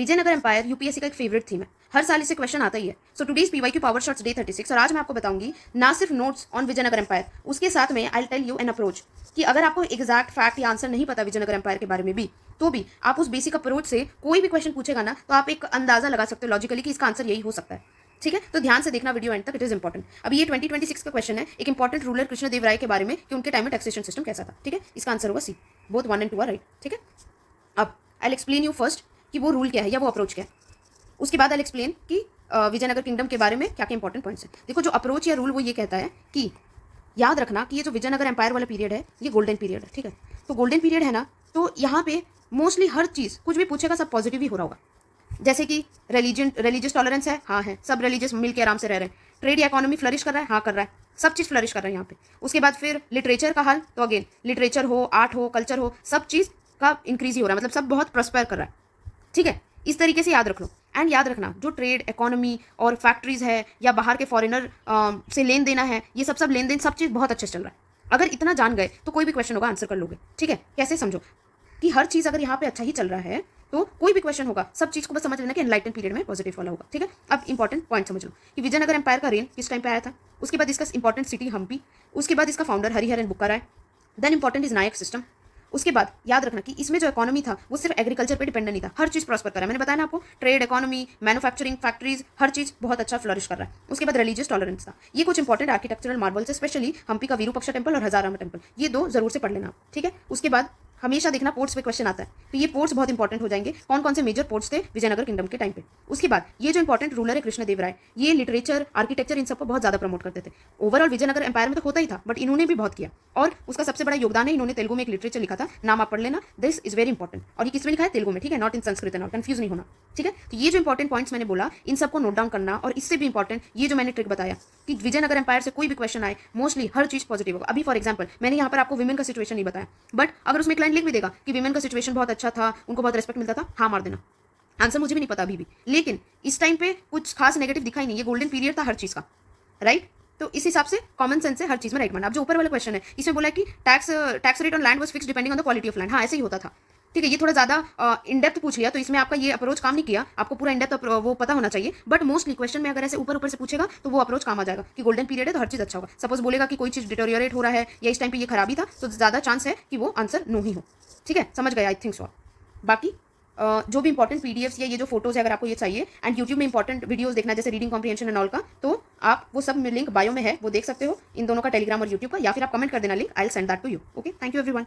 Vijayanagar empire UPSC का एक favourite theme है, हर साल इससे क्वेश्चन आता ही है। So today's PYQ power shots day 36 और आज मैं आपको बताऊंगी ना सिर्फ नोट्स ऑन विजयनगर एम्पायर, उसके साथ में I tell you an approach कि अगर आपको एग्जैक्ट फैक्ट या आंसर नहीं पता विजयनगर एम्पायर के बारे में भी, तो भी आप उस बेसिक अप्रोच से कोई भी क्वेश्चन पूछेगा ना तो आप एक अंदाजा लगा सकते हो लॉजिकली कि इसका आंसर यही हो सकता है। ठीक है, तो ध्यान से देखना वीडियो एंड तक, इट इज इंपॉर्टेंट। अभी ये 2026 का क्वेश्चन है एक इंपॉर्टेंट रूलर कृष्णदेव राय के बारे में कि उनके टाइम में टैक्सेशन सिस्टम कैसा था। ठीक है, इसका आंसर होगा सी, बोथ 1 and 2 आर राइट। ठीक है, अब आई एक्सप्लेन यू फर्स्ट कि वो रूल क्या है या वो अप्रोच क्या है, उसके बाद आई एक्सप्लेन कि विजयनगर किंगडम के बारे में क्या क्या इंपॉर्टेंट पॉइंट्स हैं। देखो, जो अप्रोच या रूल वो ये कहता है कि याद रखना कि ये जो विजयनगर एम्पायर वाला पीरियड है ये गोल्डन पीरियड है। ठीक है, तो गोल्डन पीरियड है ना, तो यहाँ पे मोस्टली हर चीज़ कुछ भी पूछेगा सब पॉजिटिव ही हो रहा होगा। जैसे कि रिलीजियस टॉलरेंस है, हाँ है, सब रिलीजियस मिल के आराम से रह रहे हैं। ट्रेड या इकोनॉमी फ्लरिश कर रहा है, हाँ कर रहा है, सब चीज़ फ्लरिश कर रहा है यहाँ पे। उसके बाद फिर लिटरेचर का हाल, तो अगेन लिटरेचर हो, आर्ट हो, कल्चर हो, सब चीज़ का इंक्रीज ही हो रहा है, मतलब सब बहुत प्रॉस्पर कर रहा है। ठीक है, इस तरीके से याद रख लो। एंड याद रखना जो ट्रेड इकोनॉमी और फैक्ट्रीज है या बाहर के फॉरेनर से लेन देना है, ये सब लेन देन सब चीज़ बहुत अच्छे से चल रहा है। अगर इतना जान गए तो कोई भी क्वेश्चन होगा आंसर कर लोगे। ठीक है, कैसे समझो कि हर चीज़ अगर यहाँ पे अच्छा ही चल रहा है तो कोई भी क्वेश्चन होगा सब चीज़ को बस समझ लेना कि एनलाइटन पीरियड में पॉजिटिव वाला होगा। ठीक है, अब इंपॉर्टेंट पॉइंट समझ लो कि विजयनगर एम्पायर का रेन किस टाइम पे आया था, उसके बाद इसका इंपॉर्टेंट सिटी हम्पी, उसके बाद इसका founder Hariharan Bukka Raya, then important is Nayak system. उसके बाद याद रखना कि इसमें जो इकोनॉमी था वो सिर्फ एग्रीकल्चर पे डिपेंडेंट नहीं था, हर चीज़ प्रॉस्पर कर रहा है। मैंने बताया ना आपको, ट्रेड इकोनॉमी मैन्युफैक्चरिंग फैक्ट्रीज हर चीज़ बहुत अच्छा फ्लरिश कर रहा है। उसके बाद रिलीजियस टॉलरेंस था। ये कुछ important architectural marbles, specially Hampi का विरूपक्षा टेम्पल और हजारामा टेम्पल, ये दो जरूर से पढ़ लेना आप। ठीक है, उसके बाद हमेशा देखना पोर्ट्स पे क्वेश्चन आता है, तो ये पोर्ट्स बहुत इंपॉर्टेंट हो जाएंगे, कौन कौन से मेजर पोर्ट्स थे विजयनगर किंगडम के टाइम पे। उसके बाद ये जो इंपॉर्टेंट रूलर है कृष्णदेव राय, ये लिटरेचर आर्किटेक्चर इन सबको बहुत ज़्यादा प्रमोट करते थे। ओवरऑल विजयनगर एम्पायर में तो होता ही था, बट इन्होंने भी बहुत किया और उसका सबसे बड़ा योगदान है इन्होंने तेलुगु में एक लिटरेचर लिखा था, नाम आप पढ़ लेना, दिस इज वेरी इंपॉर्टेंट। और ये किस में लिखा है, तेलुगु में। ठीक है, not in Sanskrit and confuse नहीं होना। ठीक है, तो ये जो इंपॉर्टेंट पॉइंट्स मैंने बोला इन सबको नोट डाउन करना, और इससे भी इंपॉर्टेंट ये जो मैंने ट्रिक बताया कि विजयनगर एम्पायर से कोई भी क्वेश्चन आए मोस्टली हर चीज़ पॉजिटिव होगा। अभी फॉर एग्जाम्पल मैंने यहाँ पर आपको विमेन का सिचुएशन नहीं बताया, बट अगर उसमें क्लाइंट लिख भी देगा कि विमेन का सिचुएशन बहुत अच्छा था, उनको बहुत रेस्पेक्ट मिलता था, हाँ मार देना। आंसर मुझे भी नहीं पता अभी भी, लेकिन इस टाइम पे कुछ खास नेगेटिव दिखा ही नहीं, ये गोल्डन पीरियड था हर चीज़ का, राइट। तो इस हिसाब से कॉमन सेंस से हर चीज़ में राइट मानना। अब जो ऊपर वाला क्वेश्चन है इसमें बोला है कि tax rate on land was fixed depending on the quality of land, हाँ ऐसे ही होता था। ठीक है, ये थोड़ा ज़्यादा इन डेप्थ पूछ लिया, तो इसमें आपका ये अप्रोच काम नहीं किया, आपको पूरा इन डेप्थ वो पता होना चाहिए। बट मोस्टली क्वेश्चन में अगर ऐसे ऊपर ऊपर से पूछेगा तो वो अप्रोच काम आ जाएगा कि गोल्डन पीरियड है तो हर चीज़ अच्छा होगा। सपोज बोलेगा कि कोई चीज़ डिटोरियोरेट हो रहा है या इस टाइम पे ये खराबी था, तो ज़्यादा चांस है कि वो आंसर नो ही हो। ठीक है, समझ गए आई थिंक सो। बाकी जो भी इंपॉर्टेंट पीडीएफ्स या ये जो फोटोज है अगर आपको ये चाहिए, एंड यूट्यूब में इंपॉर्टेंट वीडियोस देखना जैसे रीडिंग कॉम्प्रिहेंशन एंड ऑल का, तो आप वो सब लिंक बायो में है, वो देख सकते हो इन दोनों का, टेलीग्राम और यूट्यूब का, या फिर आप कमेंट कर देना link, I will send that to you. Okay, thank you everyone.